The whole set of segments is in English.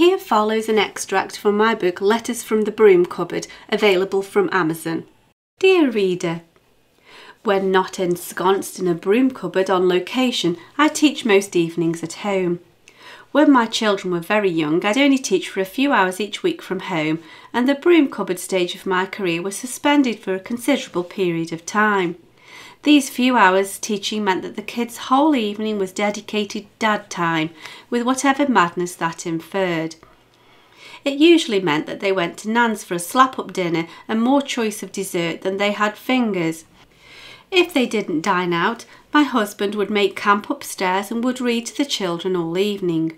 Here follows an extract from my book Letters from the Broom Cupboard, available from Amazon. Dear reader, when not ensconced in a broom cupboard on location, I teach most evenings at home. When my children were very young, I'd only teach for a few hours each week from home, and the broom cupboard stage of my career was suspended for a considerable period of time. These few hours teaching meant that the kids' whole evening was dedicated dad time, with whatever madness that inferred. It usually meant that they went to Nan's for a slap-up dinner and more choice of dessert than they had fingers. If they didn't dine out, my husband would make camp upstairs and would read to the children all evening.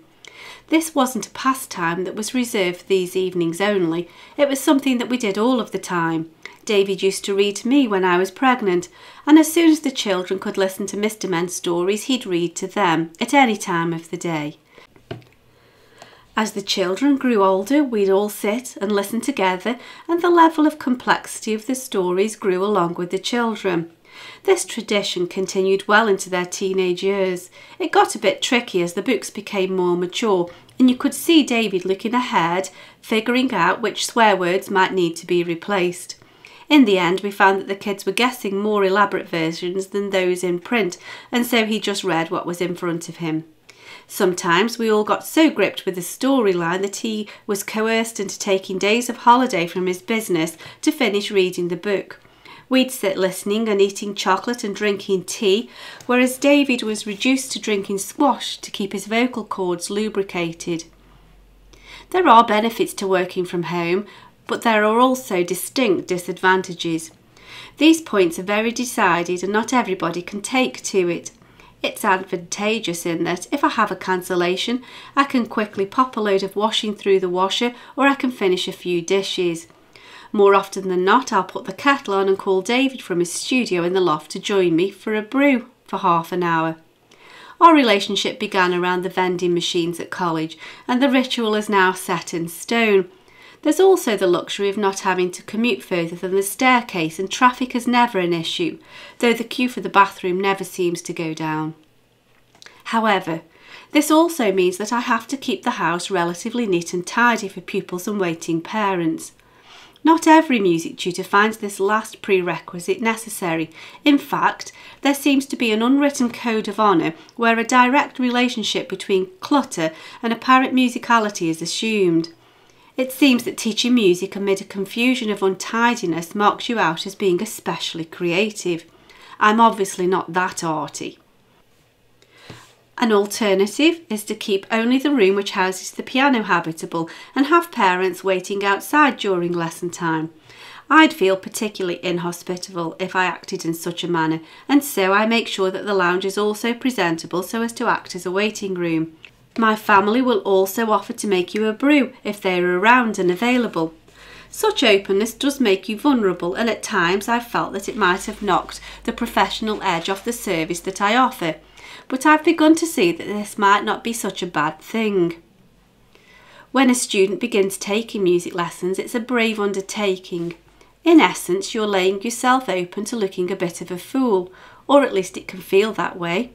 This wasn't a pastime that was reserved for these evenings only, it was something that we did all of the time. David used to read to me when I was pregnant, and as soon as the children could listen to Mr. Men's stories, he'd read to them at any time of the day. As the children grew older, we'd all sit and listen together, and the level of complexity of the stories grew along with the children. This tradition continued well into their teenage years. It got a bit tricky as the books became more mature, and you could see David looking ahead, figuring out which swear words might need to be replaced. In the end, we found that the kids were guessing more elaborate versions than those in print, and so he just read what was in front of him. Sometimes we all got so gripped with the storyline that he was coerced into taking days of holiday from his business to finish reading the book. We'd sit listening and eating chocolate and drinking tea, whereas David was reduced to drinking squash to keep his vocal cords lubricated. There are benefits to working from home, but there are also distinct disadvantages. These points are very decided and not everybody can take to it. It's advantageous in that if I have a cancellation, I can quickly pop a load of washing through the washer, or I can finish a few dishes. More often than not, I'll put the kettle on and call David from his studio in the loft to join me for a brew for half an hour. Our relationship began around the vending machines at college, and the ritual is now set in stone. There's also the luxury of not having to commute further than the staircase, and traffic is never an issue, though the queue for the bathroom never seems to go down. However, this also means that I have to keep the house relatively neat and tidy for pupils and waiting parents. Not every music tutor finds this last prerequisite necessary. In fact, there seems to be an unwritten code of honour where a direct relationship between clutter and apparent musicality is assumed. It seems that teaching music amid a confusion of untidiness marks you out as being especially creative. I'm obviously not that arty. An alternative is to keep only the room which houses the piano habitable and have parents waiting outside during lesson time. I'd feel particularly inhospitable if I acted in such a manner, and so I make sure that the lounge is also presentable so as to act as a waiting room. My family will also offer to make you a brew if they are around and available. Such openness does make you vulnerable, and at times I've felt that it might have knocked the professional edge off the service that I offer. But I've begun to see that this might not be such a bad thing. When a student begins taking music lessons, it's a brave undertaking. In essence, you're laying yourself open to looking a bit of a fool, or at least it can feel that way.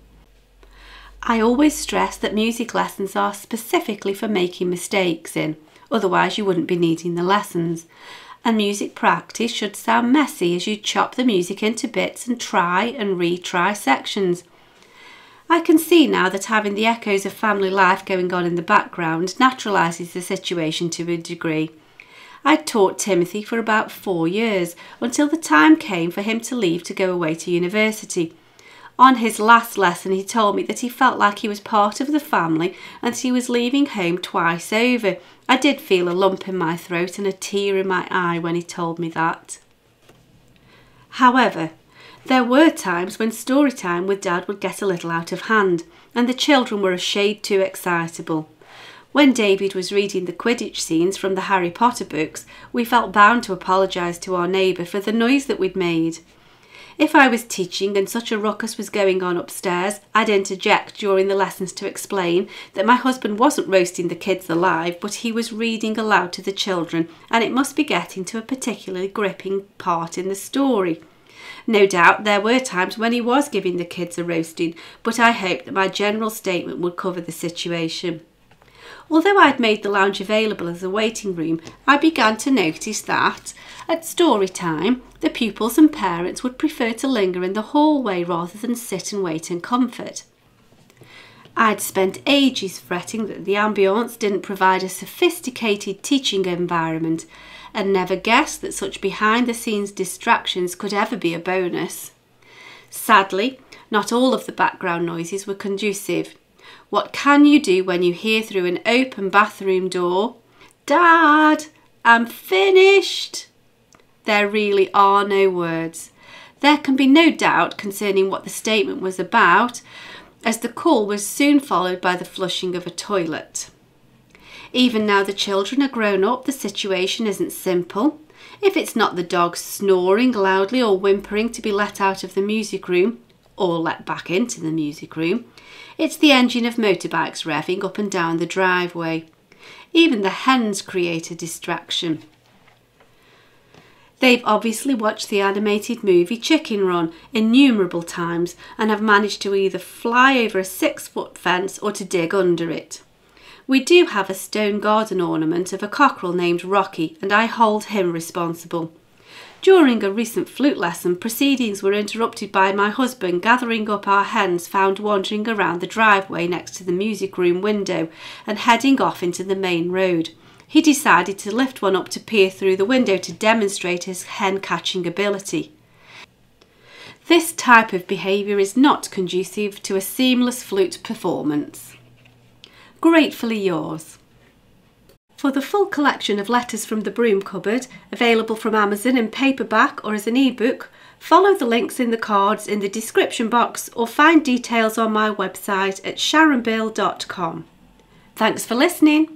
I always stress that music lessons are specifically for making mistakes in, otherwise you wouldn't be needing the lessons. And music practice should sound messy as you chop the music into bits and try and retry sections. I can see now that having the echoes of family life going on in the background naturalises the situation to a degree. I taught Timothy for about 4 years, until the time came for him to leave to go away to university. On his last lesson he told me that he felt like he was part of the family and that he was leaving home twice over. I did feel a lump in my throat and a tear in my eye when he told me that. However, there were times when story time with Dad would get a little out of hand, and the children were a shade too excitable. When David was reading the Quidditch scenes from the Harry Potter books, we felt bound to apologise to our neighbour for the noise that we'd made. If I was teaching and such a ruckus was going on upstairs, I'd interject during the lessons to explain that my husband wasn't roasting the kids alive, but he was reading aloud to the children, and it must be getting to a particularly gripping part in the story. No doubt there were times when he was giving the kids a roasting, but I hoped that my general statement would cover the situation. Although I'd made the lounge available as a waiting room, I began to notice that, at story time, the pupils and parents would prefer to linger in the hallway rather than sit and wait in comfort. I'd spent ages fretting that the ambience didn't provide a sophisticated teaching environment, and never guessed that such behind-the-scenes distractions could ever be a bonus. Sadly, not all of the background noises were conducive. What can you do when you hear through an open bathroom door, "Dad, I'm finished"? There really are no words. There can be no doubt concerning what the statement was about, as the call was soon followed by the flushing of a toilet. Even now the children are grown up, the situation isn't simple. If it's not the dog snoring loudly or whimpering to be let out of the music room, or let back into the music room, it's the engine of motorbikes revving up and down the driveway. Even the hens create a distraction. They've obviously watched the animated movie Chicken Run innumerable times and have managed to either fly over a 6-foot fence or to dig under it. We do have a stone garden ornament of a cockerel named Rocky, and I hold him responsible. During a recent flute lesson, proceedings were interrupted by my husband gathering up our hens found wandering around the driveway next to the music room window and heading off into the main road. He decided to lift one up to peer through the window to demonstrate his hen catching ability. This type of behaviour is not conducive to a seamless flute performance. Gratefully yours. For the full collection of Letters from the Broom Cupboard, available from Amazon in paperback or as an ebook, follow the links in the cards in the description box or find details on my website at sharonbill.com. Thanks for listening.